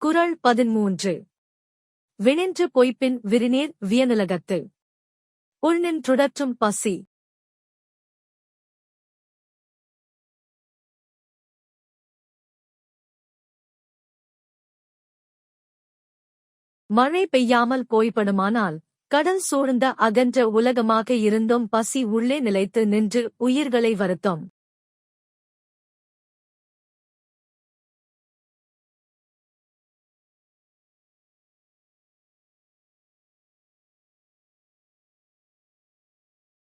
குறள் 13. வினின்று பொய்ப்பின் விரிநீர் வியனுலகத்து. உள்நின்றுடற்றும் பசி. மழை பெய்யாமல் போய்படுமானால், கடல் சூழ்ந்த அகன்ற உலகமாக இருந்தும் பசி உள்ளே நிலைத்து நின்று உயிர்களை வருத்தும்.